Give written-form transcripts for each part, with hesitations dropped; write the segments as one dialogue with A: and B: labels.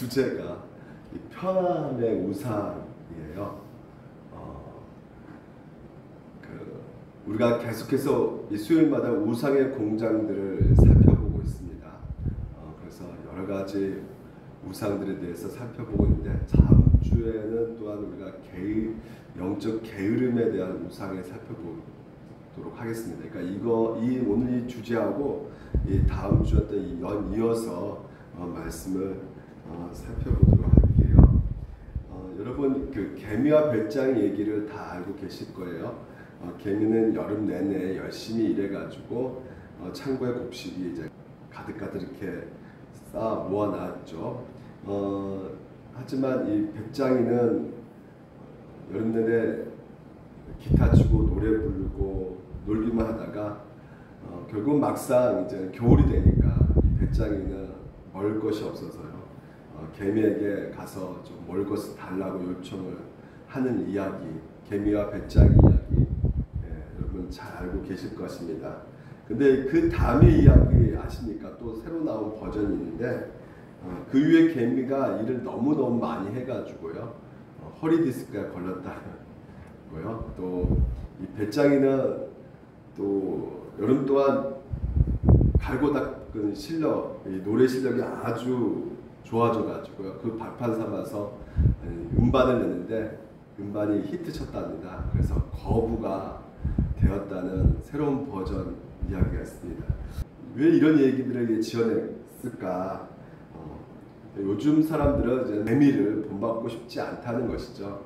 A: 주제가 이 편함의 우상이에요. 우리가 계속해서 이 수요일마다 우상의 공장들을 살펴보고 있습니다. 그래서 여러 가지 우상들에 대해서 살펴보고 있는데, 다음 주에는 또한 우리가 영적 게으름에 대한 우상을 살펴보도록 하겠습니다. 그러니까 오늘 이 주제하고 이 다음 주에 또 이어서 말씀을 살펴보도록 할게요. 여러분 그 개미와 배짱 얘기를 다 알고 계실 거예요. 개미는 여름 내내 열심히 일해가지고 창고에 곡식이 이제 가득가득 이렇게 쌓아 모아놨죠. 하지만 이 배짱이는 여름 내내 기타 치고 노래 부르고 놀기만 하다가 결국 막상 이제 겨울이 되니까 이 배짱이는 먹을 것이 없어서요. 개미에게 가서 좀 먹을 것을 달라고 요청을 하는 이야기, 개미와 배짱 이야기, 여러분 잘 알고 계실 것입니다. 근데 그 다음의 이야기 아십니까? 또 새로 나온 버전이 있는데, 그 위에 개미가 일을 너무너무 많이 해가지고요, 허리 디스크가 걸렸다는 거요. 또 이 배짱이는 또 여름 동안 갈고 닦은 실력, 이 노래 실력이 아주 좋아져가지고요, 그 발판 삼아서 음반을 내는데 음반이 히트 쳤답니다. 그래서 거부가 되었다는 새로운 버전 이야기가 있습니다. 왜 이런 얘기들을 지어냈을까? 요즘 사람들은 이제 재미를 본받고 싶지 않다는 것이죠.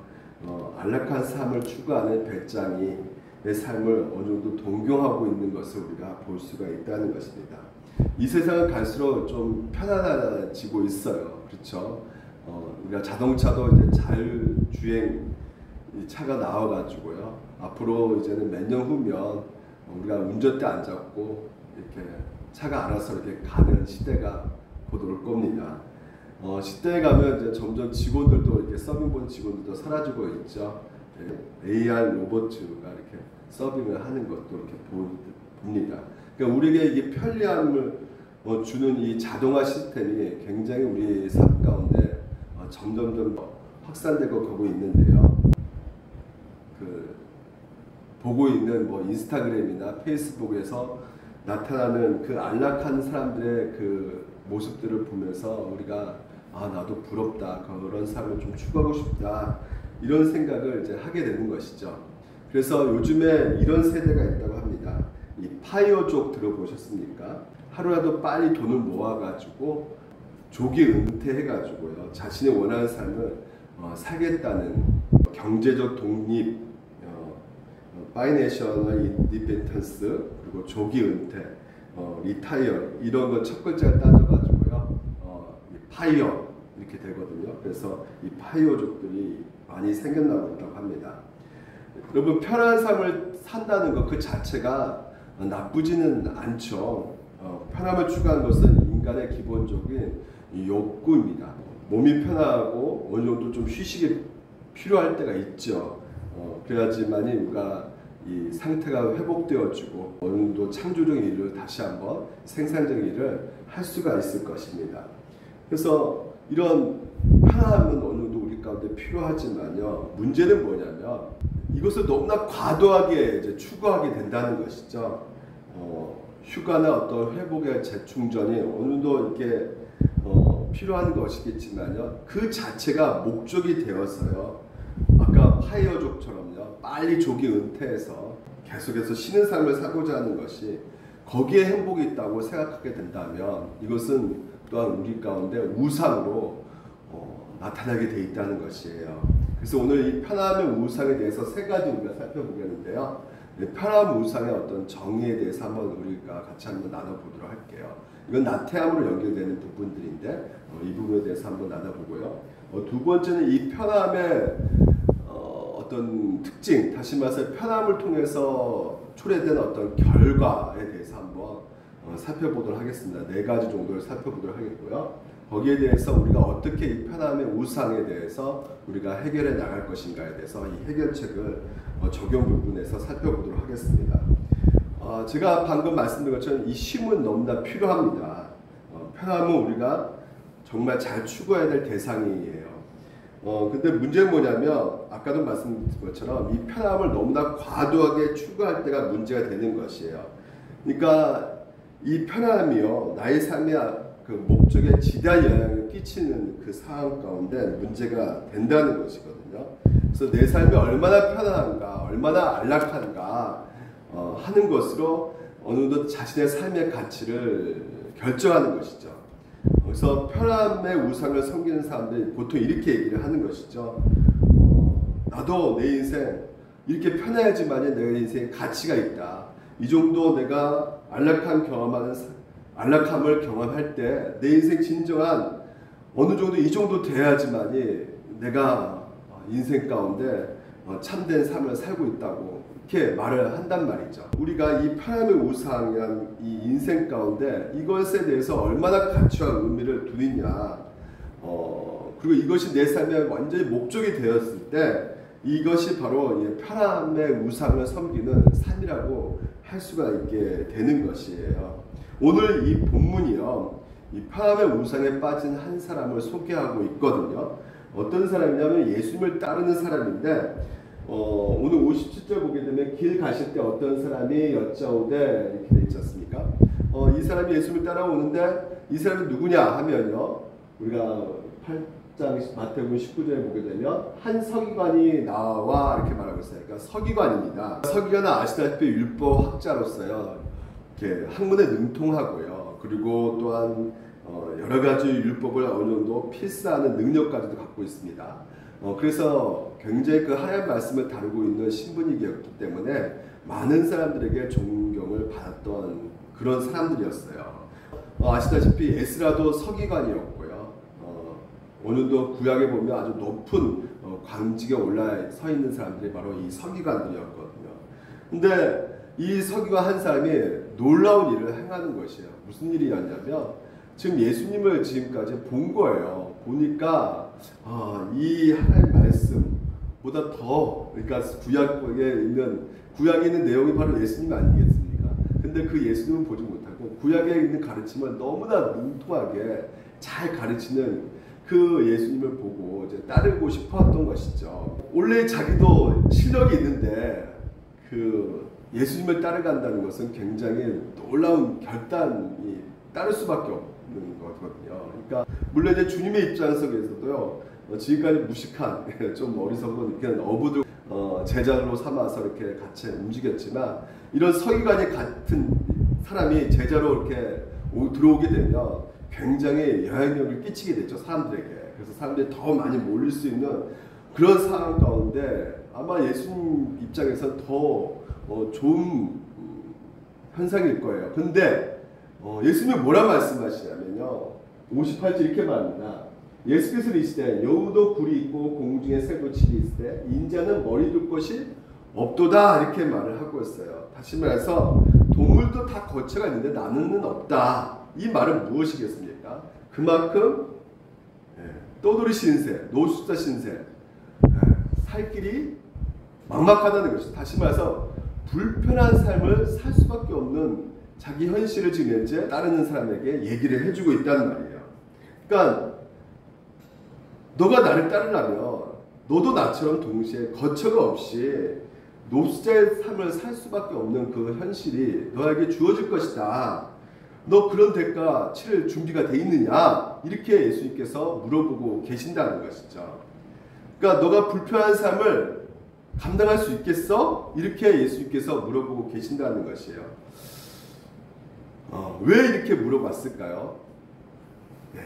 A: 안락한 삶을 추구하는 배짱이의 삶을 어느 정도 동경하고 있는 것을 우리가 볼 수가 있다는 것입니다. 이 세상은 갈수록 좀 편안해지고 있어요. 그렇죠? 우리가 자동차도 이제 자율주행 차가 나와가지고요, 앞으로 이제는 몇 년 후면 우리가 운전대 안 잡고 이렇게 차가 알아서 이렇게 가는 시대가 곧 올 겁니다. 시대에 가면 이제 점점 직원들도 이렇게 서빙본 직원들도 사라지고 있죠. AR 로봇가 이렇게 서빙을 하는 것도 이렇게 봅니다. 그러니까 우리에게 이게 편리함을 주는 이 자동화 시스템이 굉장히 우리 삶 가운데 점점점 확산되고 가고 있는데요. 보고 있는 인스타그램이나 페이스북에서 나타나는 그 안락한 사람들의 그 모습들을 보면서 우리가 나도 부럽다, 그런 삶을 좀 추구하고 싶다, 이런 생각을 이제 하게 되는 것이죠. 그래서 요즘에 이런 세대가 있다고 합니다. 이 파이어족 들어보셨습니까? 하루라도 빨리 돈을 모아가지고 조기 은퇴해가지고요, 자신이 원하는 삶을 살겠다는 경제적 독립, 파이내셔널 인디펜던스, 그리고 조기 은퇴, 리타이어, 이런 거 첫 글자를 따져가지고요, 파이어 이렇게 되거든요. 그래서 이 파이어족들이 많이 생겨나고 있다고 합니다. 여러분, 편안한 삶을 산다는 것 그 자체가 나쁘지는 않죠. 편함을 추구하는 것은 인간의 기본적인 욕구입니다. 몸이 편하고 어느 정도 좀 휴식이 필요할 때가 있죠. 그래야지만이 우리가 이 상태가 회복되어지고 어느 정도 창조적인 일을 다시 한번 생산적인 일을 할 수가 있을 것입니다. 그래서 이런 편함은 어느 정도 우리 가운데 필요하지만요, 문제는 뭐냐면 이것을 너무나 과도하게 이제 추구하게 된다는 것이죠. 휴가나 어떤 회복의 재충전이 어느 정도 이렇게 필요한 것이겠지만요, 그 자체가 목적이 되어서요, 아까 파이어족처럼요, 빨리 조기 은퇴해서 계속해서 쉬는 삶을 살고자 하는 것이 거기에 행복이 있다고 생각하게 된다면 이것은 또한 우리 가운데 우상으로 나타나게 돼 있다는 것이에요. 그래서 오늘 이 편함의 우상에 대해서 세 가지 우리가 살펴보겠는데요, 편함 우상의 어떤 정의에 대해서 한번 우리가 같이 한번 나눠보도록 할게요. 이건 나태함으로 연결되는 부분들인데 이 부분에 대해서 한번 나눠보고요. 두 번째는 이 편함의 어떤 특징, 다시 말해서 편함을 통해서 초래된 어떤 결과에 대해서 한번 살펴보도록 하겠습니다. 네 가지 정도를 살펴보도록 하겠고요. 거기에 대해서 우리가 어떻게 이 편함의 우상에 대해서 우리가 해결해 나갈 것인가에 대해서 이 해결책을 적용 부분에서 살펴보도록 하겠습니다. 제가 방금 말씀드린 것처럼 이 쉼은 너무나 필요합니다. 편함은 우리가 정말 잘 추구해야 될 대상이에요. 근데 문제는 뭐냐면 아까도 말씀드린 것처럼 이 편함을 너무나 과도하게 추구할 때가 문제가 되는 것이에요. 그러니까 이 편함이요 나의 삶의 그 목적에 지대한 영향을 끼치는 그 상황 가운데 문제가 된다는 것이거든요. 그래서 내 삶이 얼마나 편안한가, 얼마나 안락한가 하는 것으로 어느 정도 자신의 삶의 가치를 결정하는 것이죠. 그래서 편함의 우상을 섬기는 사람들이 보통 이렇게 얘기를 하는 것이죠. 나도 내 인생 이렇게 편해야지만 내 인생에 가치가 있다. 이 정도 내가 안락함을 경험할 때 내 인생 진정한 어느 정도 이 정도 돼야지만이 내가 인생 가운데 참된 삶을 살고 있다고 이렇게 말을 한단 말이죠. 우리가 이 편함의 우상이란 이 인생 가운데 이것에 대해서 얼마나 가치와 의미를 두느냐, 그리고 이것이 내 삶의 완전히 목적이 되었을 때 이것이 바로 편함의 우상을 섬기는 삶이라고 할 수가 있게 되는 것이에요. 오늘 이 본문이요, 이 편함의 우상에 빠진 한 사람을 소개하고 있거든요. 어떤 사람이냐면 예수님을 따르는 사람인데, 오늘 57절 보게 되면 길 가실 때 어떤 사람이 여짜오되 이렇게 되어 있지 않습니까? 이 사람이 예수님을 따라오는데 이 사람이 누구냐 하면요, 우리가 8장 마태복음 19절에 보게 되면 한 서기관이 나와 이렇게 말하고 있어요. 그러니까 서기관입니다. 서기관은 아시다시피 율법 학자로서요, 이렇게 학문에 능통하고요, 그리고 또한 여러 가지 율법을 어느 정도 필사하는 능력까지도 갖고 있습니다. 그래서 굉장히 그 하나님 말씀을 다루고 있는 신분이었기 때문에 많은 사람들에게 존경을 받았던 그런 사람들이었어요. 아시다시피 에스라도 서기관이었고요. 오늘도 구약에 보면 아주 높은 관직에 올라 서 있는 사람들이 바로 이 서기관들이었거든요. 근데 이 서기관 한 사람이 놀라운 일을 행하는 것이에요. 무슨 일이었냐면 지금 예수님을 지금까지 본 거예요. 보니까 이 하나님 말씀보다 더, 그러니까 구약에 있는 내용이 바로 예수님 아니겠습니까? 근데 그 예수님은 보지 못하고 구약에 있는 가르침을 너무나 능통하게 잘 가르치는 그 예수님을 보고 이제 따르고 싶어했던 것이죠. 원래 자기도 실력이 있는데 그 예수님을 따라간다는 것은 굉장히 놀라운 결단이 따를 수밖에 없는 거거든요. 그러니까 물론 이제 주님의 입장 속에서도요, 지금까지 무식한 좀 어리석은 그냥 어부들 제자로 삼아서 이렇게 같이 움직였지만, 이런 서기관이 같은 사람이 제자로 이렇게 들어오게 되면 굉장히 영향력을 끼치게 되죠, 사람들에게. 그래서 사람들이 더 많이 몰릴 수 있는 그런 상황 가운데 아마 예수님 입장에서 더 좋은 현상일 거예요. 근데 예수님이 뭐라 말씀하시냐면요, 58절 이렇게 말합니다. 예수께서 이르시되 여우도 굴이 있고 공중에 새도 칠이 있으되 인자는 머리 둘 곳이 없도다, 이렇게 말을 하고 있어요. 다시 말해서 동물도 다 거처가 있는데 나는 없다. 이 말은 무엇이겠습니까? 그만큼 떠돌이 신세, 노숙자 신세, 살 길이 막막하다는 것이죠. 다시 말해서 불편한 삶을 살 수밖에 없는 자기 현실을 지금 현재 따르는 사람에게 얘기를 해주고 있다는 말이에요. 그러니까 너가 나를 따르려면 너도 나처럼 동시에 거처가 없이 노숙자의 삶을 살 수밖에 없는 그 현실이 너에게 주어질 것이다. 너 그런 대가 치를 준비가 돼 있느냐? 이렇게 예수님께서 물어보고 계신다는 것이죠. 그러니까 너가 불편한 삶을 감당할 수 있겠어? 이렇게 예수님께서 물어보고 계신다는 것이에요. 왜 이렇게 물어봤을까요?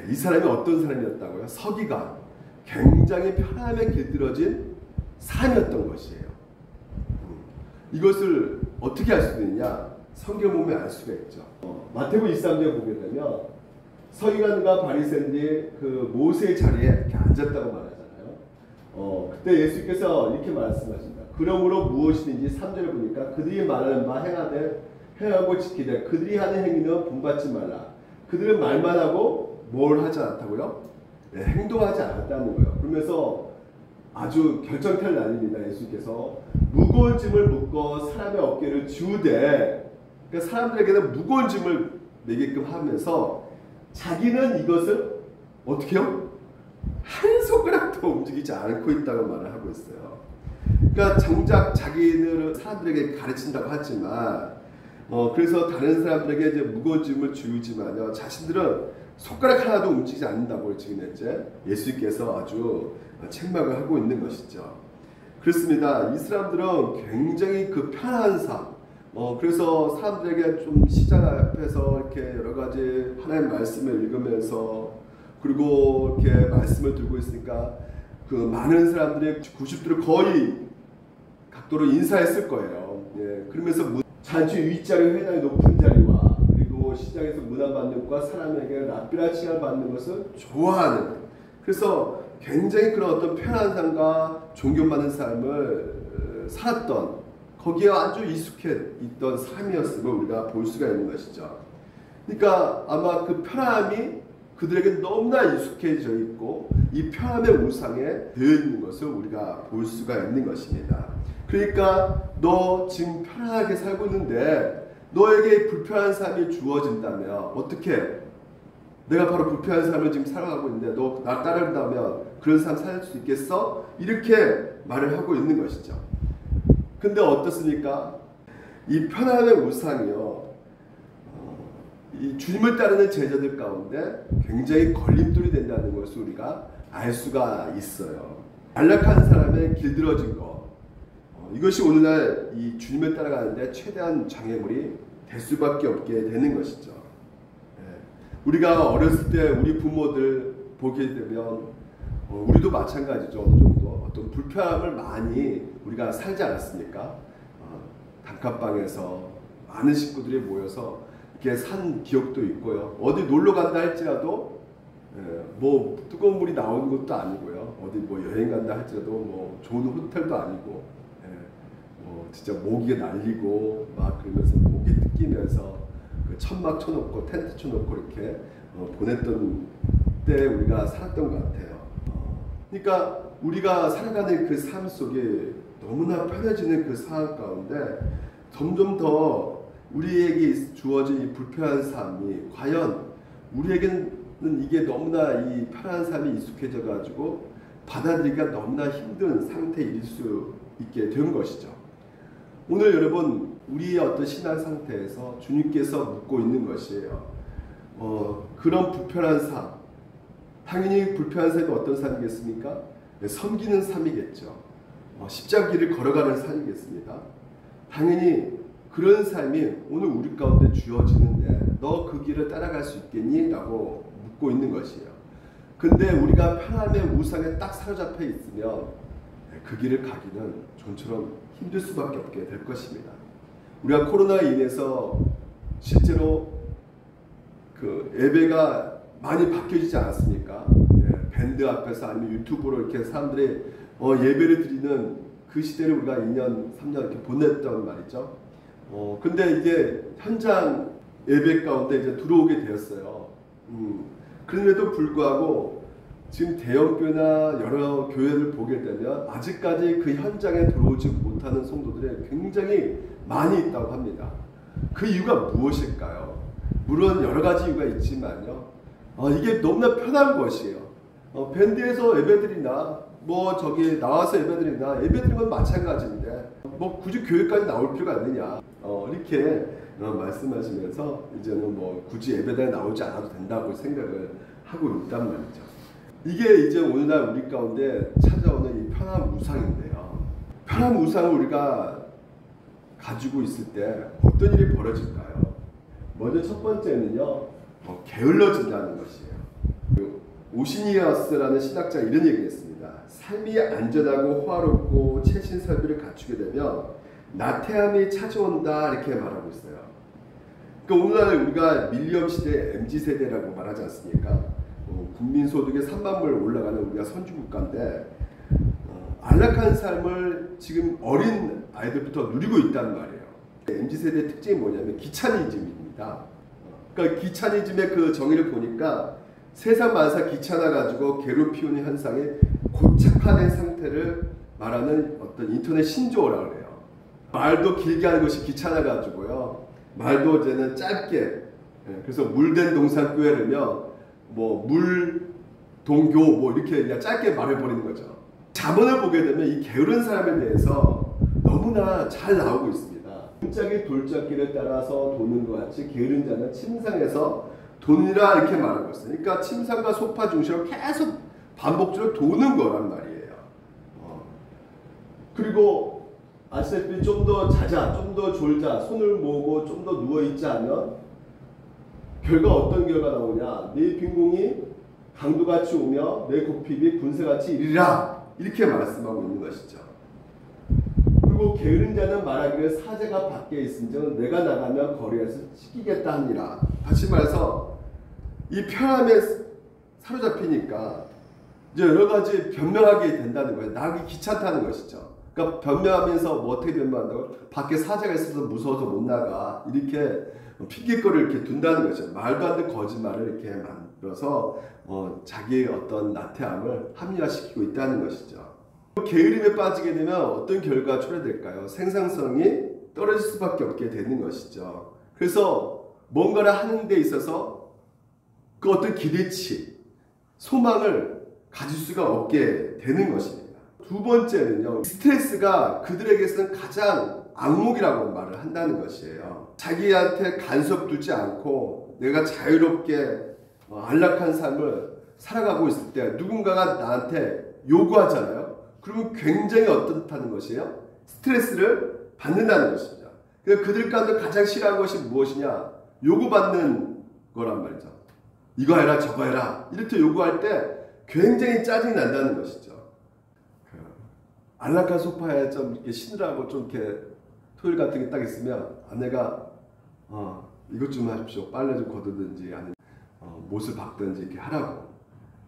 A: 이 사람이 어떤 사람이었다고요? 서기관. 굉장히 편함에 길들여진 삶이었던 것이에요. 이것을 어떻게 알 수 있느냐? 성경 보면 알 수가 있죠. 마태복음 23장에 보게 되면 서기관과 바리새인들이 그 모세의 자리에 이렇게 앉았다고 말하잖아요. 그때 예수께서 이렇게 말씀하십니다. 그러므로 무엇이든지 3절에 보니까 그들이 말하는 바 행하고 지키되 그들이 하는 행위는 본받지 말라. 그들은 말만 하고 뭘 하지 않았다고요? 행동하지 않았다는 거예요. 그러면서 아주 결정탈 날입니다. 예수께서 무거운 짐을 묶어 사람의 어깨를 지우되, 그러니까 사람들에게는 무거운 짐을 매게끔 하면서 자기는 이것을 어떻게요? 한 손가락도 움직이지 않고 있다고 말을 하고 있어요. 그러니까 정작 자기는 사람들에게 가르친다고 하지만 그래서 다른 사람들에게 이제 무거운 짐을 주지만요, 자신들은 손가락 하나도 움직이지 않는다고 지금 이제 예수님께서 아주 책망을 하고 있는 것이죠. 그렇습니다. 이 사람들은 굉장히 그 편한 삶, 그래서 사람들에게 좀 시장 앞에서 이렇게 여러 가지 하나님의 말씀을 읽으면서, 그리고 이렇게 말씀을 들고 있으니까 그 많은 사람들의 90도를 거의 각도로 인사했을 거예요. 예, 그러면서 잔치 윗자리 회당의 높은 자리와 그리고 시장에서 문안받는 것과 사람에게 랍비라 칭을 받는 것을 좋아하는, 그래서 굉장히 그런 어떤 편한 삶과 존경받는 삶을 살았던, 거기에 아주 익숙해 있던 삶이었음을 우리가 볼 수가 있는 것이죠. 그러니까 아마 그 편함이 그들에게 너무나 익숙해져 있고 이 편함의 우상에 되어 있는 것을 우리가 볼 수가 있는 것입니다. 그러니까 너 지금 편안하게 살고 있는데 너에게 불편한 삶이 주어진다면 어떻게? 내가 바로 불편한 삶을 지금 살아가고 있는데 너 나 따른다면 그런 삶 살 수 있겠어? 이렇게 말을 하고 있는 것이죠. 근데 어떻습니까? 이 편안함의 우상이요, 이 주님을 따르는 제자들 가운데 굉장히 걸림돌이 된다는 것을 우리가 알 수가 있어요. 안락한 사람의 길들어진 것, 이것이 오늘날 이 주님을 따라가는데 최대한 장애물이 될 수밖에 없게 되는 것이죠. 우리가 어렸을 때 우리 부모들 보게 되면 우리도 마찬가지죠. 어느 정도 어떤 불편함을 많이 우리가 살지 않았습니까? 단칸방에서 많은 식구들이 모여서 이렇게 산 기억도 있고요. 어디 놀러 간다 할지라도 뭐 뜨거운 물이 나오는 것도 아니고요. 어디 뭐 여행 간다 할지라도 뭐 좋은 호텔도 아니고, 뭐 진짜 모기가 날리고 막 그러면서 모기 뜯기면서 그 천막 쳐놓고 텐트 쳐놓고 이렇게 보냈던 때 우리가 살았던 것 같아요. 그러니까 우리가 살아가는 그 삶 속에 너무나 편해지는 그 상황 가운데 점점 더 우리에게 주어진 이 불편한 삶이 과연 우리에게는 이게 너무나 이 편한 삶이 익숙해져 가지고 받아들이기가 너무나 힘든 상태일 수 있게 된 것이죠. 오늘 여러분, 우리의 어떤 신앙 상태에서 주님께서 묻고 있는 것이에요. 그런 불편한 삶, 당연히 불편한 삶이 어떤 삶이겠습니까? 섬기는 삶이겠죠. 십자가 길을 걸어가는 삶이겠습니다. 당연히 그런 삶이 오늘 우리 가운데 주어지는데 너 그 길을 따라갈 수 있겠니? 라고 묻고 있는 것이에요. 근데 우리가 편함의 우상에 딱 사로잡혀 있으면 그 길을 가기는 좀처럼 힘들 수밖에 없게 될 것입니다. 우리가 코로나로 인해서 실제로 그 예배가 많이 바뀌어지지 않았습니까? 밴드 앞에서 아니면 유튜브로 이렇게 사람들이 예배를 드리는 그 시대를 우리가 2년, 3년 이렇게 보냈던 말이죠. 근데 이제 현장 예배 가운데 이제 들어오게 되었어요. 그럼에도 불구하고 지금 대형교회나 여러 교회를 보게 되면 아직까지 그 현장에 들어오지 못하는 성도들이 굉장히 많이 있다고 합니다. 그 이유가 무엇일까요? 물론 여러 가지 이유가 있지만요, 이게 너무나 편한 것이에요. 밴드에서 예배드리나 뭐 저기 나와서 예배드리나 예배드리는 건 마찬가지인데 뭐 굳이 교회까지 나올 필요가 있느냐, 이렇게 말씀하시면서 이제는 뭐 굳이 예배당에 나오지 않아도 된다고 생각을 하고 있단 말이죠. 이게 이제 오늘날 우리 가운데 찾아오는 이 편한 우상인데요. 편한 우상을 우리가 가지고 있을 때 어떤 일이 벌어질까요? 먼저 첫 번째는요, 게을러진다는 것이에요. 오시니어스라는 신학자가 이런 얘기를 했습니다. 삶이 안전하고 화롭고 최신 설비를 갖추게 되면 나태함이 찾아온다, 이렇게 말하고 있어요. 그러니까 오늘날 우리가 밀리엄 시대 MZ 세대라고 말하지 않습니까? 국민 소득의 3만 불 올라가는 우리가 선진국가인데 안락한 삶을 지금 어린 아이들부터 누리고 있단 말이에요. MZ 세대의 특징이 뭐냐면 귀차니즘입니다. 그러니까 귀차니즘의 그 정의를 보니까 세상 만사 귀찮아 가지고 괴롭히는 현상이 고착화된 상태를 말하는 어떤 인터넷 신조어라고 그래요. 말도 길게 하는 것이 귀찮아 가지고요, 말도 이제는 짧게, 그래서 물된 동산 꿰르며 뭐 물 동교 뭐 이렇게 그냥 짧게 말해버리는 거죠. 자문을 보게 되면 이 게으른 사람에 대해서 너무나 잘 나오고 있습니다. 등짝이 돌짝기를 따라서 도는 것 같이 게으른 자는 침상에서 도니라 이렇게 말하고 있어요. 그러니까 침상과 소파 중심으로 계속 반복적으로 도는 거란 말이에요. 그리고 아시다시피 좀 더 자자, 좀 더 졸자, 손을 모으고 좀 더 누워있지 않으면 결과 어떤 결과 나오냐. 네 빈궁이 강도같이 오며 내 고핍이 군세같이 이리라 이렇게 말씀하고 있는 것이죠. 그리고 게으른 자는 말하기를 사제가 밖에 있은즉 내가 나가면 거리에서 찢기겠다 하니라. 다시 말해서 이 편함에 사로잡히니까 이제 여러 가지 변명하게 된다는 거예요. 나가기 귀찮다는 것이죠. 그러니까 변명하면서 뭐 어떻게 변명한다고? 밖에 사제가 있어서 무서워서 못 나가 이렇게 핑계거리를 이렇게 둔다는 거죠. 말도 안 되는 거짓말을 이렇게 만들어서 자기의 어떤 나태함을 합리화시키고 있다는 것이죠. 게으름에 빠지게 되면 어떤 결과가 초래될까요? 생산성이 떨어질 수밖에 없게 되는 것이죠. 그래서 뭔가를 하는 데 있어서 그 어떤 기대치, 소망을 가질 수가 없게 되는 것입니다. 두 번째는요, 스트레스가 그들에게서는 가장 악몽이라고 말을 한다는 것이에요. 자기한테 간섭 두지 않고 내가 자유롭게 안락한 삶을 살아가고 있을 때 누군가가 나한테 요구하잖아요. 그러면 굉장히 어떻다는 것이에요? 스트레스를 받는다는 것입니다. 그들 가운데 가장 싫어하는 것이 무엇이냐? 요구받는 거란 말이죠. 이거 해라 저거 해라 이렇게 요구할 때 굉장히 짜증이 난다는 것이죠. 안락한 소파에 좀 이렇게 쉬느라고 좀 이렇게 토요일 같은 게 딱 있으면 아내가 이것 좀 하십시오. 빨래 좀 걷든지 아니면 못을 박든지 이렇게 하라고.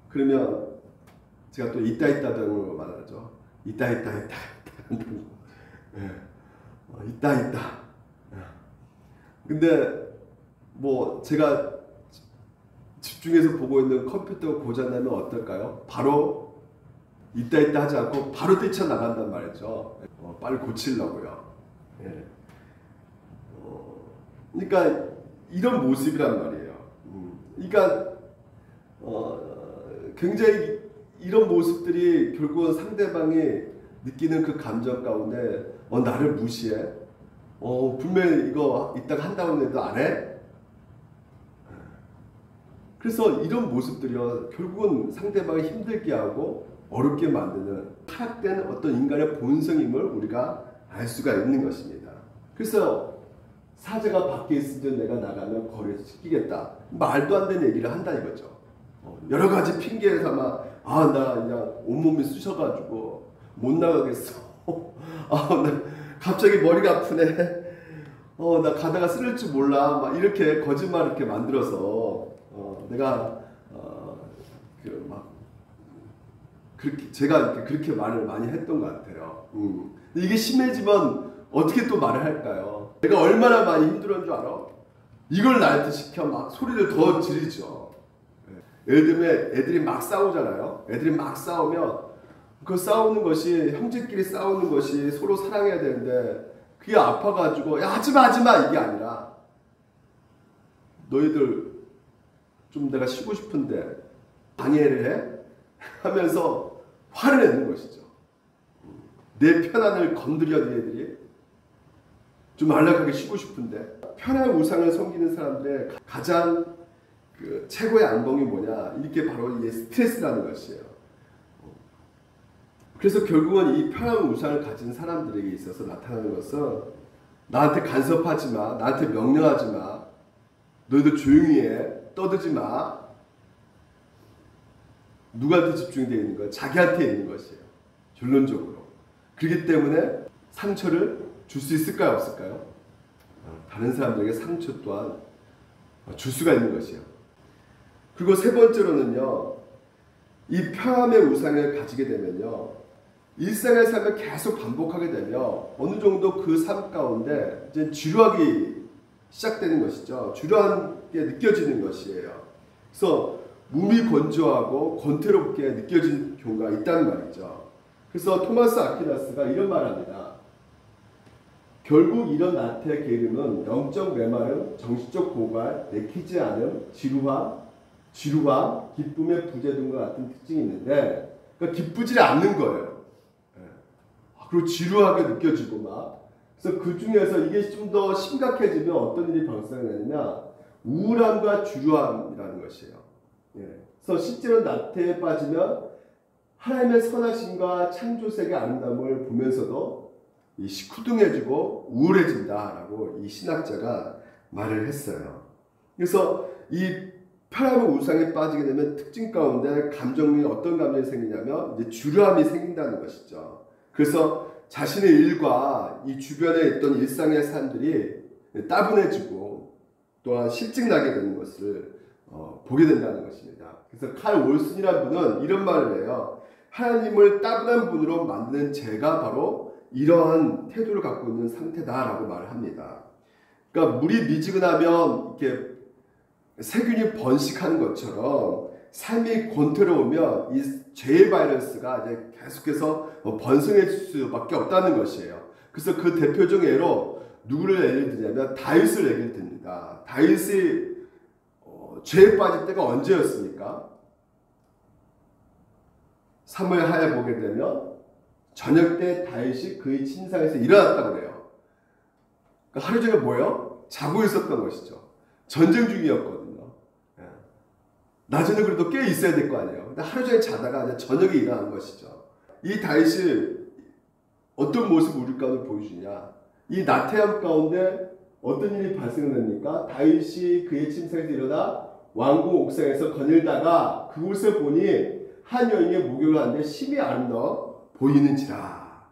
A: 그러면 제가 또 있다 등으로 말하죠. 있다. 예. 있다. 근데 뭐 제가 집중해서 보고 있는 컴퓨터가 고장나면 어떨까요? 바로 있다 하지 않고 바로 뛰쳐나간단 말이죠. 빨리 고치려고요. 예. 그러니까 이런 모습이란 말이에요. 그러니까 굉장히 이런 모습들이 결국은 상대방이 느끼는 그 감정 가운데 나를 무시해? 분명히 이거 이따가 한다고 해도 안 해? 그래서 이런 모습들이요 결국은 상대방을 힘들게 하고 어렵게 만드는 타락된 어떤 인간의 본성임을 우리가 알 수가 있는 것입니다. 그래서 사제가 밖에 있으면 내가 나가면 거리에서 찢기겠다. 말도 안 되는 얘기를 한다 이거죠. 여러 가지 핑계를 삼아 나 그냥 온몸이 쑤셔가지고 못 나가겠어. 나 갑자기 머리가 아프네. 나 가다가 쓰러질 줄 몰라. 막 이렇게 거짓말을 이렇게 만들어서 내가 그렇게 제가 그렇게 말을 많이 했던 것 같아요. 이게 심해지면 어떻게 또 말을 할까요? 내가 얼마나 많이 힘들었는 줄 알아? 이걸 나한테 시켜 막 소리를 더 지르죠. 예를 들면 애들이 막 싸우잖아요. 애들이 막 싸우면 그 싸우는 것이 형제끼리 싸우는 것이 서로 사랑해야 되는데 그게 아파가지고 야 하지마 이게 아니라 너희들 좀 내가 쉬고 싶은데 방해를 해? 하면서 화를 내는 것이죠. 내 편안을 건드려 너희들이 좀 안락하게 쉬고 싶은데 편한 우상을 섬기는 사람들의 가장 최고의 안봉이 뭐냐? 이게 바로 이 스트레스라는 것이에요. 그래서 결국은 이 편한 우상을 가진 사람들에게 있어서 나타나는 것은 나한테 간섭하지 마, 나한테 명령하지 마, 너희들 조용히 해, 떠들지 마. 누구한테 집중되어 있는 거야? 자기한테 있는 것이에요. 결론적으로. 그렇기 때문에 상처를 줄 수 있을까요? 없을까요? 다른 사람들에게 상처 또한 줄 수가 있는 것이에요. 그리고 세 번째로는요. 이 평함의 우상을 가지게 되면요. 일상의 삶을 계속 반복하게 되면 어느 정도 그 삶 가운데 이제 지루하기 시작되는 것이죠. 지루하게 느껴지는 것이에요. 그래서 몸이 건조하고 권태롭게 느껴지는 경우가 있다는 말이죠. 그래서 토마스 아퀴나스가 이런 말을 합니다. 결국 이런 나태의 게으름은 영적 메마름, 정신적 고갈, 내키지 않음, 지루함, 지루함, 기쁨의 부재 등과 같은 특징이 있는데, 그러니까 기쁘지 않는 거예요. 그리고 지루하게 느껴지고 막. 그래서 그 중에서 이게 좀 더 심각해지면 어떤 일이 발생하냐면 우울함과 주류함이라는 것이에요. 그래서 실제로 나태에 빠지면 하나님의 선하심과 창조 세계의 아름다움을 보면서도 이 시큰둥해지고 우울해진다라고 이 신학자가 말을 했어요. 그래서 이 편함의 우상에 빠지게 되면 특징 가운데 감정이 어떤 감정이 생기냐면 이제 주류함이 생긴다는 것이죠. 그래서 자신의 일과 이 주변에 있던 일상의 삶들이 따분해지고 또한 실증나게 되는 것을 보게 된다는 것입니다. 그래서 칼 올슨이라는 분은 이런 말을 해요. 하나님을 따분한 분으로 만드는 죄가 바로 이러한 태도를 갖고 있는 상태다라고 말을 합니다. 그러니까 물이 미지근하면 이렇게 세균이 번식하는 것처럼 삶이 권태로우면 이 죄의 바이러스가 이제 계속해서 번성해질 수밖에 없다는 것이에요. 그래서 그 대표적인 예로 누구를 예를 들냐면 다윗을 얘기를 듭니다. 다윗이 죄에 빠질 때가 언제였습니까? 사무엘하에 보게 되면 저녁 때 다윗이 그의 침상에서 일어났다고 그래요. 그러니까 하루 종일 뭐예요? 자고 있었던 것이죠. 전쟁 중이었거든요. 낮에는 그래도 깨 있어야 될 거 아니에요. 근데 하루 종일 자다가 이제 저녁에 일어난 것이죠. 이 다윗이 어떤 모습을 우리 가운데 보여주냐? 이 나태함 가운데 어떤 일이 발생됩니까? 다윗이 그의 침상에서 일어나 왕궁 옥상에서 거닐다가 그곳을 보니 한 여인이 목욕을 하는데 심히 아름다워 보이는지라.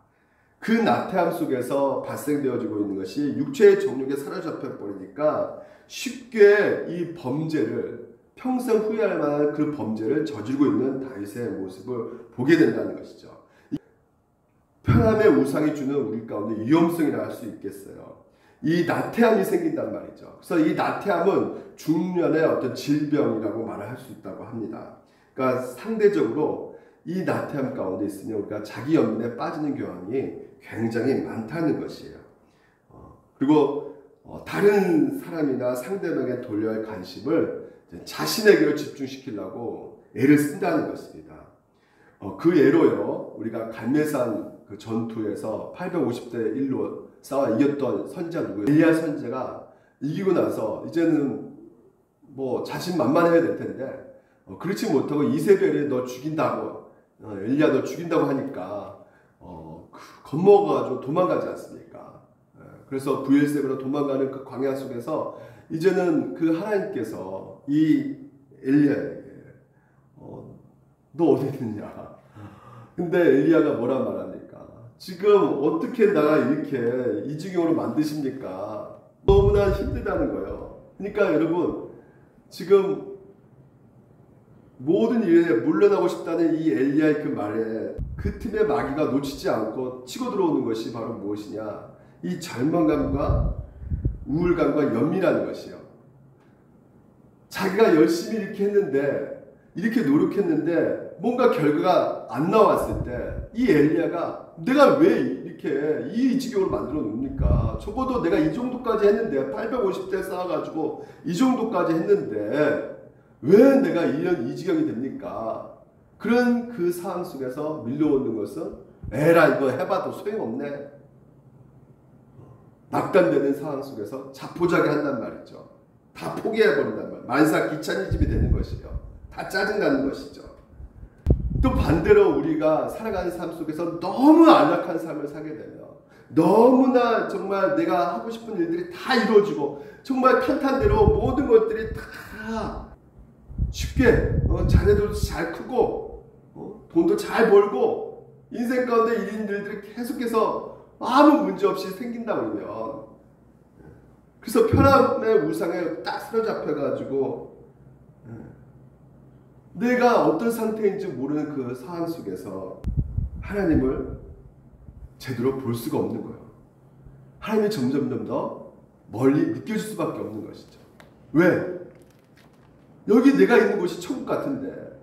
A: 그 나태함 속에서 발생되어지고 있는 것이 육체의 정욕에 사로잡혀 버리니까 쉽게 이 범죄를 평생 후회할 만한 그 범죄를 저지르고 있는 다윗의 모습을 보게 된다는 것이죠. 편함의 우상이 주는 우리 가운데 위험성이라 할 수 있겠어요. 이 나태함이 생긴단 말이죠. 그래서 이 나태함은 중년의 어떤 질병이라고 말을 할 수 있다고 합니다. 그러니까 상대적으로 이 나태함 가운데 있으면 우리가 자기 연민에 빠지는 경향이 굉장히 많다는 것이에요. 그리고 다른 사람이나 상대방에 돌려야 할 관심을 자신에게로 집중시키려고 애를 쓴다는 것입니다. 그 예로요, 우리가 갈매산 그 전투에서 850대 1로 싸워 이겼던 선지자 누구예요? 엘리야 선지자가 이기고 나서 이제는 뭐 자신만만해야 될 텐데 그렇지 못하고 이세벨이 너 죽인다고 엘리야 너 죽인다고 하니까 겁먹어가지고 도망가지 않습니까? 그래서 브엘세바로 도망가는 그 광야 속에서 이제는 그 하나님께서 이 엘리야에게 너 어디 있느냐? 근데 엘리야가 뭐라 말합니까? 지금 어떻게 나 이렇게 이 지경으로 만드십니까? 너무나 힘들다는 거예요. 그러니까 여러분 지금 모든 일에 물러나고 싶다는 이 엘리야의 그 말에 그 틈에 마귀가 놓치지 않고 치고 들어오는 것이 바로 무엇이냐? 이 절망감과 우울감과 연민이라는 것이요. 자기가 열심히 이렇게 했는데 이렇게 노력했는데 뭔가 결과가 안 나왔을 때 이 엘리야가 내가 왜 이렇게 이 지경으로 만들어 놓습니까? 적어도 내가 이 정도까지 했는데 850대 쌓아가지고 이 정도까지 했는데 왜 내가 이 지경이 됩니까? 그런 그 상황 속에서 밀려오는 것은 에라 이거 해봐도 소용없네. 낙담되는 상황 속에서 자포자기 한단 말이죠. 다 포기해버린단 말이에요. 만사 기찬이집이 되는 것이요. 다 짜증나는 것이죠. 또 반대로 우리가 살아가는 삶 속에서 너무 안락한 삶을 살게 되면 너무나 정말 내가 하고 싶은 일들이 다 이루어지고 정말 탄탄대로 모든 것들이 다 쉽게 자녀들도 잘 크고 돈도 잘 벌고 인생 가운데 일들이 계속해서 아무 문제 없이 생긴다 그러면 그래서 편함의 우상에 딱 사로잡혀가지고 내가 어떤 상태인지 모르는 그 상황 속에서 하나님을 제대로 볼 수가 없는 거예요. 하나님이 점점 더 멀리 느껴질 수밖에 없는 것이죠. 왜? 여기 내가 있는 곳이 천국 같은데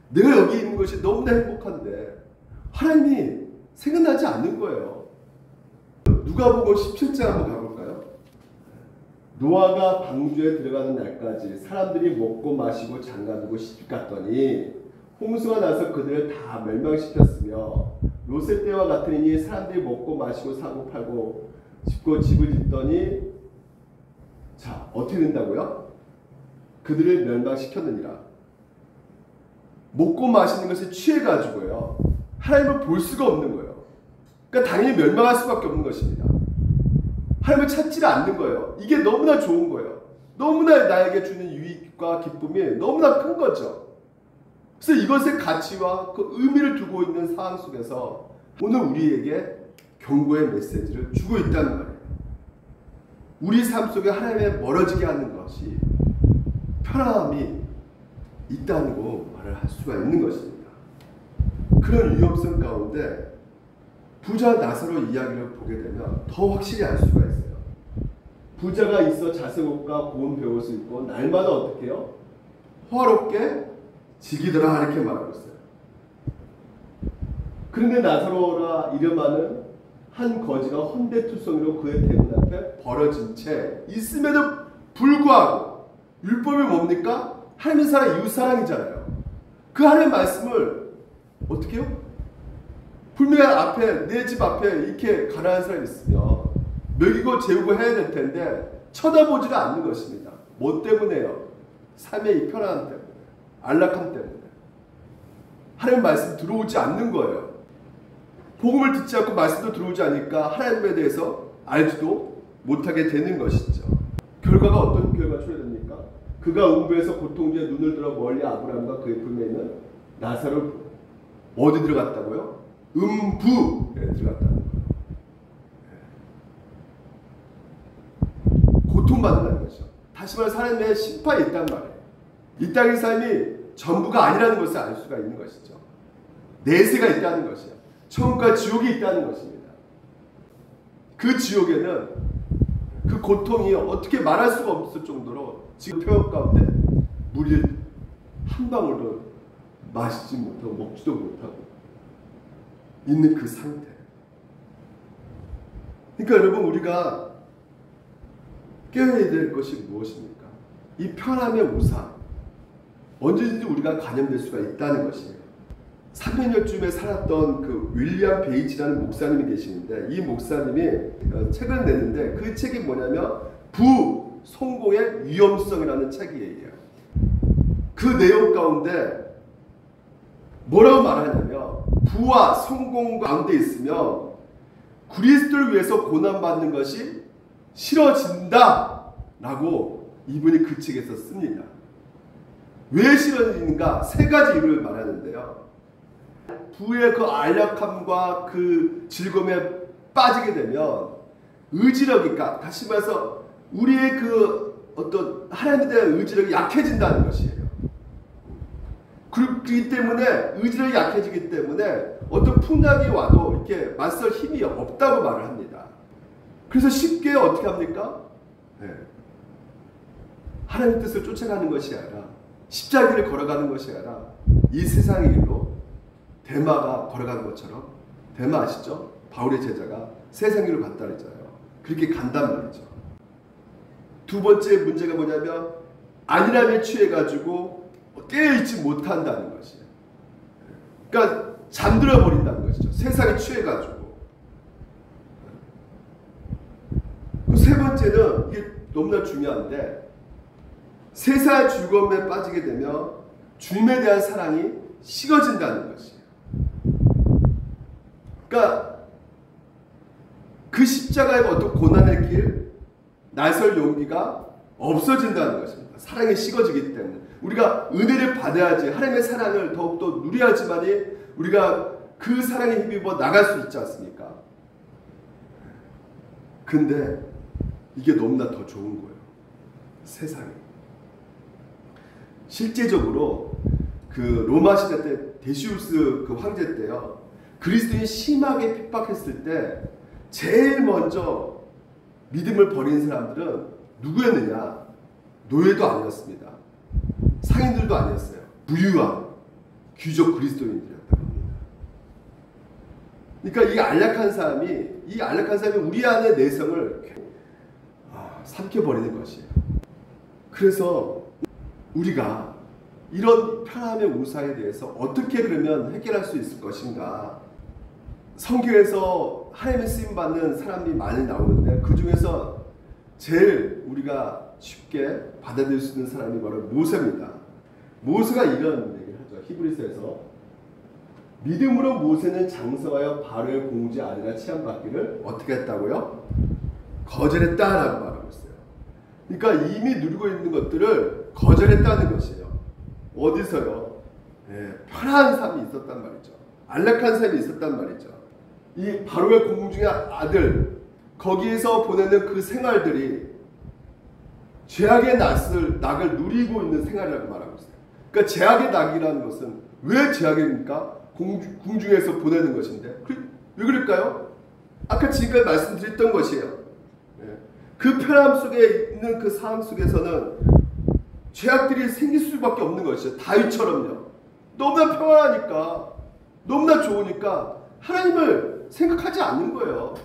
A: 내가 여기 있는 것이 너무나 행복한데 하나님이 생각나지 않는 거예요. 누가복음 17장 한번 가볼까요? 노아가 방주에 들어가는 날까지 사람들이 먹고 마시고 장가들고 시집 갔더니 홍수가 나서 그들을 다 멸망시켰으며 롯의 때와 같으니 사람들이 먹고 마시고 사고 팔고 싶고 집을 짓더니 자 어떻게 된다고요? 그들을 멸망시켰느니라. 먹고 마시는 것에 취해가지고요 하나님을 볼 수가 없는 거예요. 그러니까 당연히 멸망할 수밖에 없는 것입니다. 하나님을 찾지를 않는 거예요. 이게 너무나 좋은 거예요. 너무나 나에게 주는 유익과 기쁨이 너무나 큰 거죠. 그래서 이것의 가치와 그 의미를 두고 있는 상황 속에서 오늘 우리에게 경고의 메시지를 주고 있다는 말이에요. 우리 삶 속에 하나님에 멀어지게 하는 것이 편안함이 있다고 말을 할 수가 있는 것입니다. 그런 위험성 가운데 부자 나사로 이야기를 보게 되면 더 확실히 알 수가 있어요. 부자가 있어 자색 옷과 고운 베옷을 입고 날마다 어떻게 해요? 호화롭게 지기더라 이렇게 말하고 있어요. 그런데 나사로라 이름하는 한 거지가 헌데투성이로 그의 대문 앞에 벌어진 채 있음에도 불구하고 율법이 뭡니까? 하나님의 사랑, 이웃 사랑이잖아요. 그 하나님의 말씀을 어떻게 해요? 분명히 앞에 내 집 앞에 이렇게 가난한 사람이 있으면 먹이고 재우고 해야 될 텐데 쳐다보지를 않는 것입니다. 뭐 때문에요? 삶의 이 편안함 때문에, 안락함 때문에 하나님 말씀 들어오지 않는 거예요. 복음을 듣지 않고 말씀도 들어오지 않으니까 하나님에 대해서 알지도 못하게 되는 것이죠. 결과가 어떤 결과가 초래됩니까? 그가 음부에서 고통주에 눈을 들어 멀리 아브라함과 그의 품에 있는 나사로를 어디 들어갔다고요? 음부에 들어갔다는 거예요. 고통받는다는 거죠. 다시 말해 하나님의 심판이 있단 말이에요. 이 땅의 삶이 전부가 아니라는 것을 알 수가 있는 것이죠. 내세가 있다는 것이에요. 천국과 지옥이 있다는 것입니다. 그 지옥에는 그 고통이 어떻게 말할 수가 없을 정도로 지금 표현 가운데 물을 한 방울도 마시지 못하고 먹지도 못하고 있는 그 상태. 그러니까 여러분 우리가 깨어야 될 것이 무엇입니까? 이 편함의 우상 언제든지 우리가 감염될 수가 있다는 것이에요. 300년쯤에 살았던 그 윌리엄 베이츠라는 목사님이 계시는데 이 목사님이 책을 냈는데 그 책이 뭐냐면 부성공의 위험성이라는 책이에요. 그 내용 가운데 뭐라고 말하냐면 부와 성공 가운데 있으면 그리스도를 위해서 고난받는 것이 싫어진다 라고 이분이 그 책에서 씁니다. 왜 싫어지는가? 세 가지 이유를 말하는데요. 부의 그 안락함과 그 즐거움에 빠지게 되면 의지력이니까 다시 말해서 우리의 그 어떤 하나님에 대한 의지력이 약해진다는 것이에요. 그렇기 때문에 의지력이 약해지기 때문에 어떤 풍랑이 와도 이렇게 맞설 힘이 없다고 말을 합니다. 그래서 쉽게 어떻게 합니까? 네. 하나님의 뜻을 쫓아가는 것이 아니라 십자가를 걸어가는 것이 아니라 이 세상의 길로 데마가 걸어간 것처럼 데마 아시죠? 바울의 제자가 세상 길로 갔다 그랬잖아요. 그렇게 간단 말이죠. 두 번째 문제가 뭐냐면 안일함에 취해가지고 깨어있지 못한다는 것이에요. 그러니까 잠들어 버린다는 것이죠. 세상에 취해가지고. 그 세 번째는 이게 너무나 중요한데 세상의 즐거움에 빠지게 되면 주님에 대한 사랑이 식어진다는 것이에요. 그러니까 그 십자가의 어떤 고난의 길, 나설 용기가 없어진다는 것입니다. 사랑이 식어지기 때문에 우리가 은혜를 받아야지 하나님의 사랑을 더욱더 누려야지만이 우리가 그 사랑에 힘입어 나갈 수 있지 않습니까? 근데 이게 너무나 더 좋은 거예요. 세상이. 실제적으로 그 로마 시대 때 데시우스 그 황제 때요. 그리스도인이 심하게 핍박했을 때 제일 먼저 믿음을 버린 사람들은 누구였느냐? 노예도 아니었습니다. 상인들도 아니었어요. 부유한 귀족 그리스도인들이었다고 합니다. 그러니까 이 안락한 사람이 우리 안의 내성을 삼켜버리는 것이에요. 그래서 우리가 이런 편함의 우상에 대해서 어떻게 그러면 해결할 수 있을 것인가? 성경에서 하나님의 쓰임받는 사람이 많이 나오는데 그 중에서 제일 우리가 쉽게 받아들일 수 있는 사람이 바로 모세입니다. 모세가 이런 얘기를 하죠. 히브리서에서 믿음으로 모세는 장성하여 바로의 공주의 아내라 취함받기를 어떻게 했다고요? 거절했다라고 말하고 있어요. 그러니까 이미 누리고 있는 것들을 거절했다는 것이에요. 어디서요? 편한 삶이 있었단 말이죠. 안락한 삶이 있었단 말이죠. 이 바로의 공주의 아들 거기에서 보내는 그 생활들이 죄악의 낙을 누리고 있는 생활이라고 말하고 있어요. 그러니까 죄악의 낙이라는 것은 왜 죄악입니까? 궁중에서 보내는 것인데 왜 그럴까요? 아까 지금까지 말씀드렸던 것이에요. 그 편함 속에 있는 그 삶 속에서는 죄악들이 생길 수밖에 없는 것이죠. 다윗처럼요. 너무나 평안하니까 너무나 좋으니까 하나님을 생각하지 않는 거예요.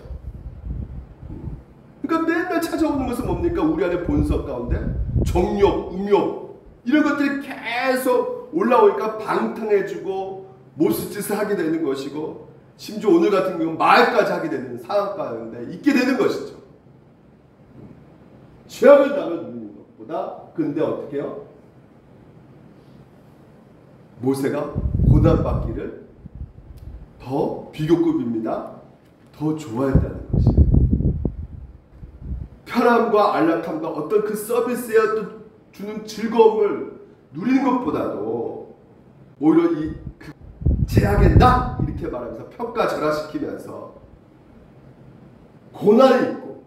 A: 그러니까 맨날 찾아오는 것은 뭡니까? 우리 안에 본성 가운데 정욕, 음욕 이런 것들이 계속 올라오니까 방탕해지고 못쓸짓을 하게 되는 것이고 심지어 오늘 같은 경우는 말까지 하게 되는 상황 가운데 있게 되는 것이죠. 죄악을 나누는 것보다 근데 어떻게 해요? 모세가 고난받기를 더 비교급입니다. 더 좋아했다는 것이에요. 편함과 안락함과 어떤 그 서비스에 주는 즐거움을 누리는 것보다도 오히려 이 죄악의 낙 이렇게 말하면서 평가절하시키면서 고난이 있고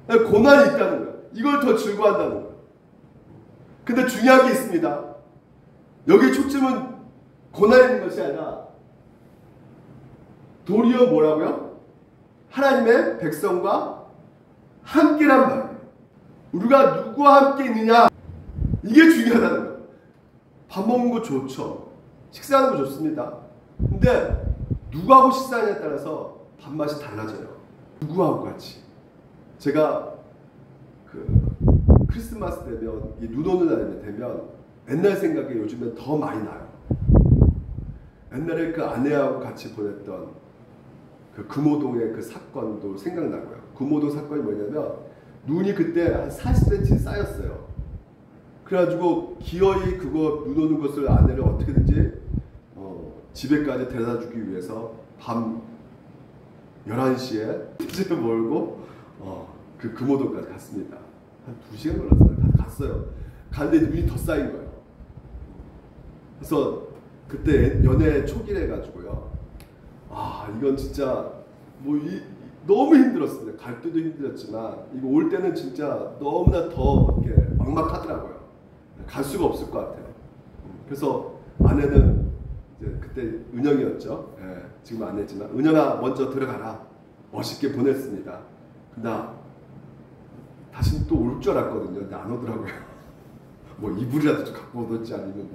A: 고난이 있다는 거예요. 이걸 더 즐거워한다는 거예요. 근데 중요한 게 있습니다. 여기 초점은 고난이 있는 것이 아니라 도리어 뭐라고요? 하나님의 백성과 함께란 말이에요. 우리가 누구와 함께 있느냐 이게 중요하다는 거예요. 밥 먹는 거 좋죠. 식사하는 거 좋습니다. 근데 누구하고 식사하냐에 따라서 밥맛이 달라져요. 누구하고 같이. 제가 크리스마스 되면 이 눈 오는 날이 되면 옛날 생각이 요즘엔 더 많이 나요. 옛날에 그 아내하고 같이 보냈던 그 금호동의 그 사건도 생각나고요. 금호동 사건이 뭐냐면 눈이 그때 한 40cm 쌓였어요. 그래가지고 기어이 그거 눈 오는 것을 아내를 어떻게든지 집에까지 데려다 주기 위해서 밤 11시에 집에 몰고 그 금호동까지 갔습니다. 한 2시간 걸렸어요. 갔어요. 갔는데 눈이 더 쌓인 거예요. 그래서 그때 연애 초기래 가지고요. 이건 진짜 너무 힘들었습니다. 갈 때도 힘들었지만 이거 올 때는 진짜 너무나 더 이렇게 막막하더라고요. 갈 수가 없을 것 같아요. 그래서 아내는 이제 그때 은영이었죠. 지금 안 했지만 은영아 먼저 들어가라. 멋있게 보냈습니다. 나 다시 또 올 줄 알았거든요. 근데 안 오더라고요. 뭐 이불이라도 좀 갖고 오든지 아니면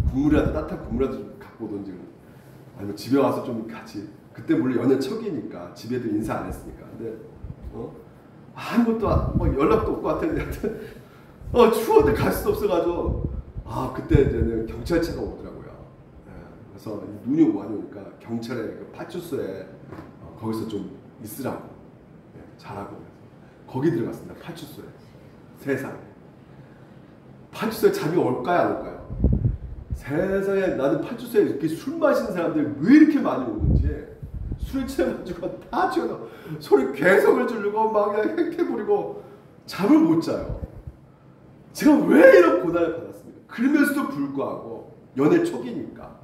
A: 국물이라도 따뜻한 국물이라도 좀 갖고 오든지 아니면 집에 와서 좀 같이 그때 물론 연애 초기니까 집에도 인사 안 했으니까 근데 아무것도 연락도 없고 하여튼 추운데 갈 수도 없어가지고 그때 이제는 경찰차가 오더라고요. 그래서 눈이 많이 오니까 경찰에 그 파출소에 거기서 좀 있으라고 자라고 거기 들어갔습니다. 파출소에. 세상에 파출소에 잠이 올까요 안 올까요? 세상에 나는 파출소에 이렇게 술 마시는 사람들이 왜 이렇게 많이 오는지 술을 취해가지고 다 취해서 소리 괴성을 지르고 막 그냥 헥헥 부리고 잠을 못 자요. 제가 왜 이런 고난을 받았습니까? 그러면서도 불구하고 연애 초기니까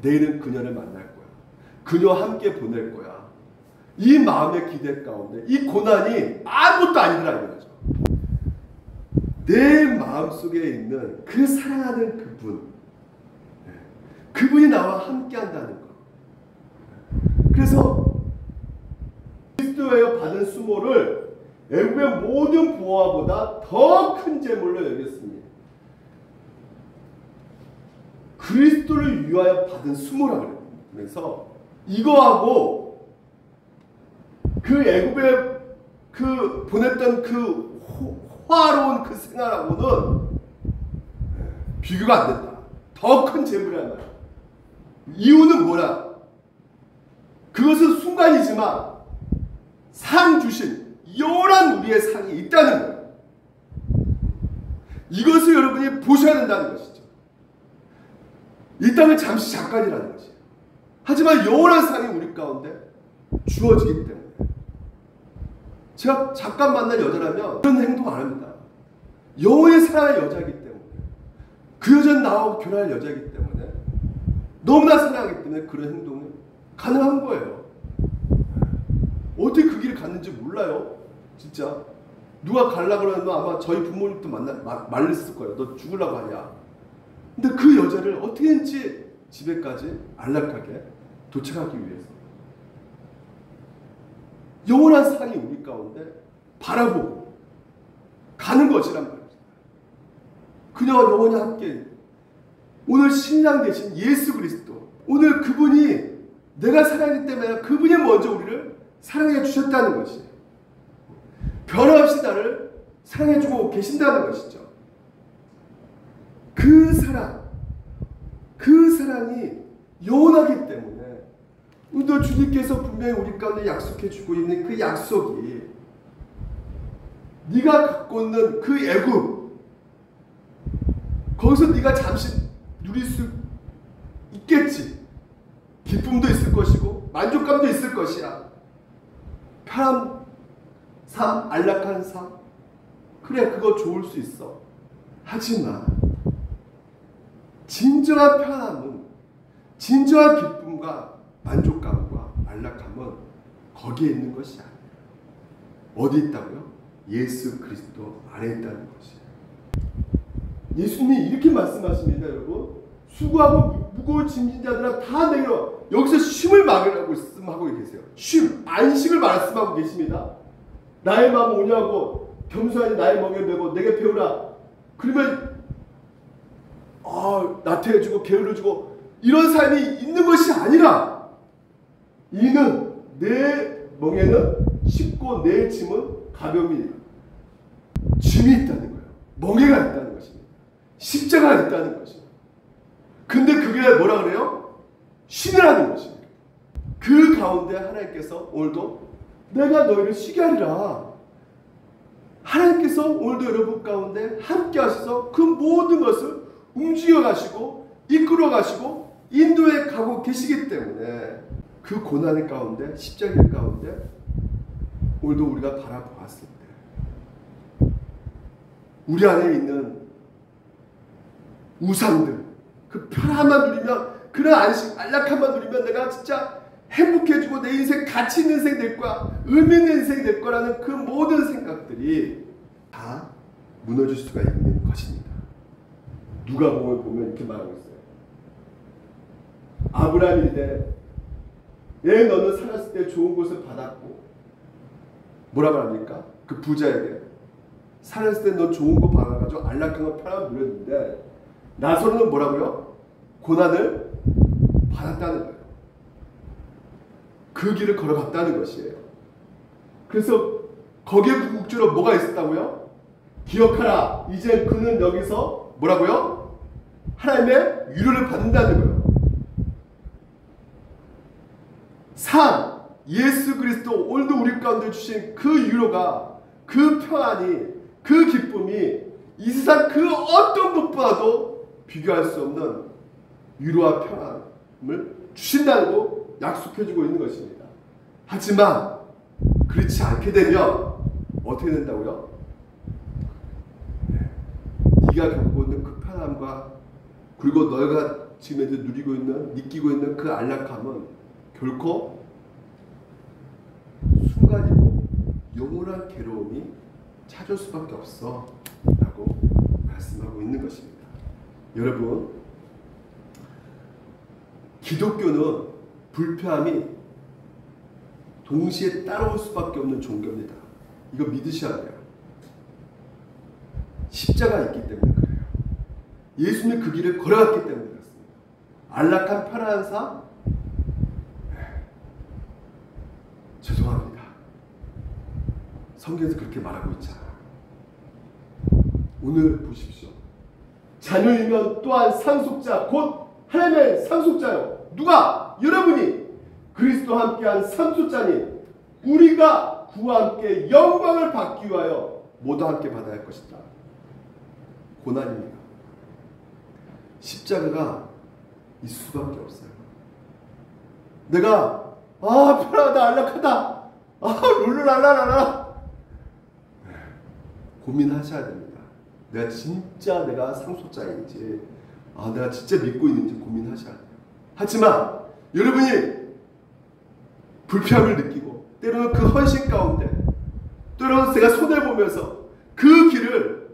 A: 내일은 그녀를 만날 거야. 그녀와 함께 보낼 거야. 이 마음의 기대 가운데 이 고난이 아무것도 아니더라 이거죠. 내 마음속에 있는 그 사랑하는 그분이 나와 함께 한다는 것. 그래서 그리스도에 받은 수모를 애굽의 모든 부하보다 더 큰 재물로 여겼습니다. 그리스도를 위하여 받은 수모라고 그래서 이거하고 그 애굽의 그 보냈던 그 화로운 그 생활하고는 비교가 안 된다. 더 큰 재물이란 말이야. 이유는 뭐냐? 그것은 순간이지만 상 주신 영원한 우리의 상이 있다는 거예요. 이것을 여러분이 보셔야 된다는 것이죠. 이 땅은 잠시 잠깐이라는 것이에요. 하지만 영원한 상이 우리 가운데 주어지기 때문에 제가 잠깐 만난 여자라면 그런 행동 안 합니다. 영원히 사랑할 여자이기 때문에 그 여자는 나하고 결혼할 여자이기 때문에 너무나 사랑하기 때문에 그런 행동이 가능한 거예요. 어떻게 그 길을 갔는지 몰라요. 진짜 누가 가려고 그러면 아마 저희 부모님도 말렸을 거예요. 너 죽으려고 하냐. 근데 그 여자를 어떻게든지 집에까지 안락하게 도착하기 위해서 영원한 상이 우리 가운데 바라보고 가는 것이란 말이죠. 그녀와 영원히 함께 오늘 신랑 되신 예수 그리스도, 오늘 그분이 내가 사랑하기 때문에 그분이 먼저 우리를 사랑해 주셨다는 것이에요. 변함없이 나를 사랑해주고 계신다는 것이죠. 그 사랑이 영원하기 때문에 또 주님께서 분명히 우리 가운데 약속해주고 있는 그 약속이 네가 갖고 있는 그 애굽, 거기서 네가 잠시 누릴 수 있겠지. 기쁨도 있을 것이고 만족감도 있을 것이야. 편한 삶, 안락한 삶, 그래 그거 좋을 수 있어. 하지만 진정한 편함은, 진정한 기쁨과 만족감과 안락함은 거기에 있는 것이 아니에요. 어디 있다고요? 예수 그리스도 안에 있다는 것이에요. 예수님이 이렇게 말씀하십니다. 여러분, 수고하고 무거운 짐진 자들아 다 내려. 여기서 쉼을 말씀하고 계세요. 쉼, 안식을 말씀하고 계십니다. 나의 마음 오냐고 겸손하니 나의 멍에 메고 내게 배우라. 그러면 나태해지고 게을러지고 이런 삶이 있는 것이 아니라, 이는 내 멍에는 쉽고 내 짐은 가벼움이니라. 짐이 있다는 거예요. 멍에가 있다는 것입니다. 십자가가 있다는 것입니다. 근데 그게 뭐라 그래요? 쉼이라는 것입니다. 그 가운데 하나님께서 오늘도 내가 너희를 쉬게 하리라. 하나님께서 오늘도 여러분 가운데 함께 하셔서 그 모든 것을 움직여 가시고 이끌어 가시고 인도에 가고 계시기 때문에 그 고난의 가운데, 십자가 가운데 오늘도 우리가 바라보았을 때 우리 안에 있는 우상들, 그 편함만 누리면, 그런 안식, 안락함만 누리면 내가 진짜 행복해지고 내 인생 가치 있는 인생 될 거야, 의미 있는 인생 될 거라는 그 모든 생각들이 다 무너질 수가 있는 것입니다. 누가복음을 보면 이렇게 말하고 있어요. 아브라함이 이르되 너는 살았을 때 좋은 것을 받았고, 뭐라고 합니까? 그 부자에게 살았을 때 너 좋은 거 받아가지고 안락한 거 편함을 누렸는데 나서로는 뭐라고요? 고난을 받았다는 거예요. 그 길을 걸어갔다는 것이에요. 그래서 거기에 궁극적으로 뭐가 있었다고요? 기억하라. 이제 그는 여기서 뭐라고요? 하나님의 위로를 받는다는 거예요. 3. 예수 그리스도 오늘도 우리 가운데 주신 그 위로가, 그 평안이, 그 기쁨이 이 세상 그 어떤 것보다도 비교할 수 없는 위로와 평안을 주신다고 약속해주고 있는 것입니다. 하지만 그렇지 않게 되면 어떻게 된다고요? 네가 갖고 있는 그 편함과 그리고 너희가 지금 누리고 있는, 느끼고 있는 그 안락함은 결코 순간이고 영원한 괴로움이 찾을 수밖에 없어 라고 말씀하고 있는 것입니다. 여러분, 기독교는 불편함이 동시에 따라올 수밖에 없는 종교입니다. 이거 믿으셔야 돼요. 십자가 있기 때문에 그래요. 예수님이 그 길을 걸어갔기 때문에 그렇습니다. 안락한 편안한 삶? 죄송합니다. 성경에서 그렇게 말하고 있잖아. 오늘 보십시오. 자녀이면 또한 상속자 곧 하나님의 상속자요. 누가? 여러분이 그리스도와 함께한 상속자니 우리가 그와 함께 영광을 받기 위하여 모두 함께 받아야 할 것이다. 고난입니다. 십자가가 이 수밖에 없어요. 내가 편하다, 안락하다, 룰루랄라라라 고민하셔야 됩니다. 내가 진짜 내가 상속자인지, 내가 진짜 믿고 있는지 고민하셔야 돼요. 하지만 여러분이 불평을 느끼고 때로는 그 헌신 가운데, 때로는 제가 손해보면서 그 길을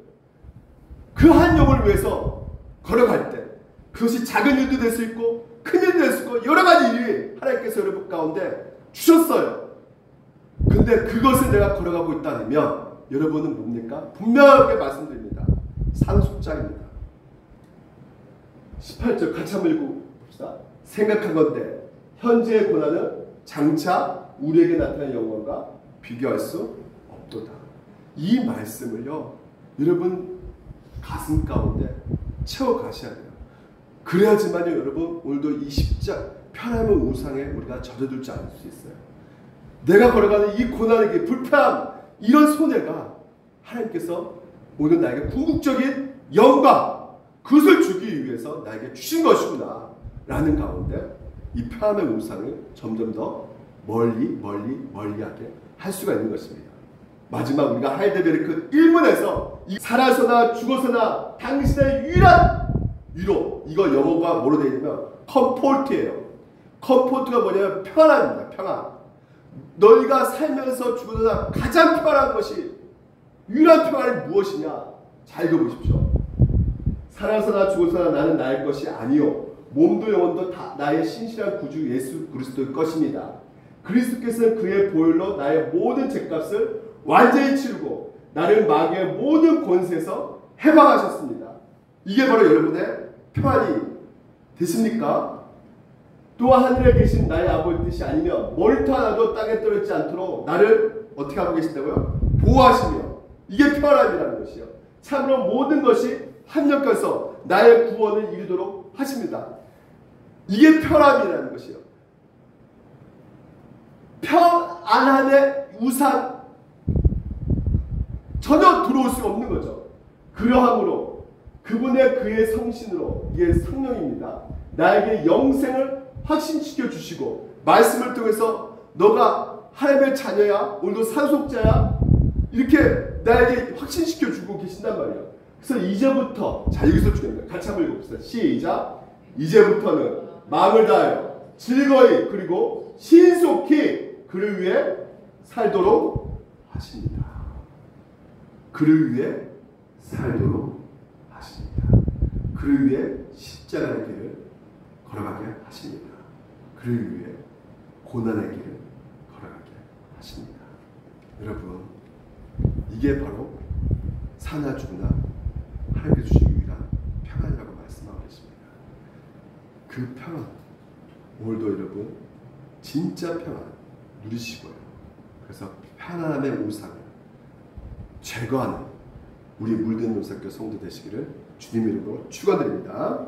A: 그 한 영혼을 위해서 걸어갈 때 그것이 작은 일도 될 수 있고 큰 일도 될 수 있고 여러 가지 일이 하나님께서 여러분 가운데 주셨어요. 근데 그것을 내가 걸어가고 있다면 여러분은 뭡니까? 분명하게 말씀드립니다. 상속자입니다. 18절 같이 한번 읽어봅시다. 생각하건대 현재의 고난은 장차 우리에게 나타난 영광과 비교할 수 없도다. 이 말씀을요, 여러분 가슴 가운데 채워가셔야 돼요. 그래야지만요, 여러분 오늘도 이 십자가 편함의 우상에 우리가 젖어들지 않을 수 있어요. 내가 걸어가는 이 고난의 불편함, 이런 손해가 하나님께서 오늘 나에게 궁극적인 영광, 그것을 주기 위해서 나에게 주신 것이구나 라는 가운데 이 편함의 우상을 점점 더 멀리하게 할 수가 있는 것입니다. 마지막 우리가 하이델베르크 1문에서 살아서나 죽어서나 당신의 유일한 위로, 이거 영어가 뭐로 되어 있냐면 컴포트예요. 컴포트가 뭐냐면 평안입니다. 평안. 너희가 살면서 죽어서나 가장 평안한 것이, 유일한 평안이 무엇이냐? 잘 읽어보십시오. 살아서나 죽어서나 나는 나의 것이 아니요 몸도 영혼도 다 나의 신실한 구주 예수 그리스도의 것입니다. 그리스도께서는 그의 보혈로 나의 모든 죄값을 완전히 치르고 나를 마귀의 모든 권세에서 해방하셨습니다. 이게 바로 여러분의 평안이 되십니까? 또 하늘에 계신 나의 아버지 뜻이 아니면 머리털 하나도 땅에 떨어지지 않도록 나를 어떻게 하고 계신다고요? 보호하시며, 이게 평안이라는 것이요. 참으로 모든 것이 합력해서 나의 구원을 이루도록 하십니다. 이게 평안이라는 것이요. 평안함의 우상 전혀 들어올 수 없는 거죠. 그러함으로 그분의 그의 성신으로, 이게 성령입니다, 나에게 영생을 확신시켜 주시고 말씀을 통해서 너가 하나님의 자녀야, 오늘도 상속자야, 이렇게 나에게 확신시켜 주고 계신단 말이에요. 그래서 이제부터, 자 여기서 중요합니다. 같이 한번 읽어봅시다. 시작. 이제부터는 마음을 다하여 즐거이 그리고 신속히 그를 위해 살도록 하십니다. 그를 위해 살도록 하십니다. 그를 위해 십자가의 길을 걸어가게 하십니다. 그를 위해 고난의 길을 걸어가게 하십니다. 여러분, 이게 바로 사나 죽으나 하나님께 주신 유일한 평안이라고 말씀하고 계십니다. 그 평안, 오늘도 여러분 진짜 평안 누리시고요. 그래서 편안함의 우상을 제거하는 우리 물든 용사교 성도 되시기를 주님 이름으로 축원드립니다.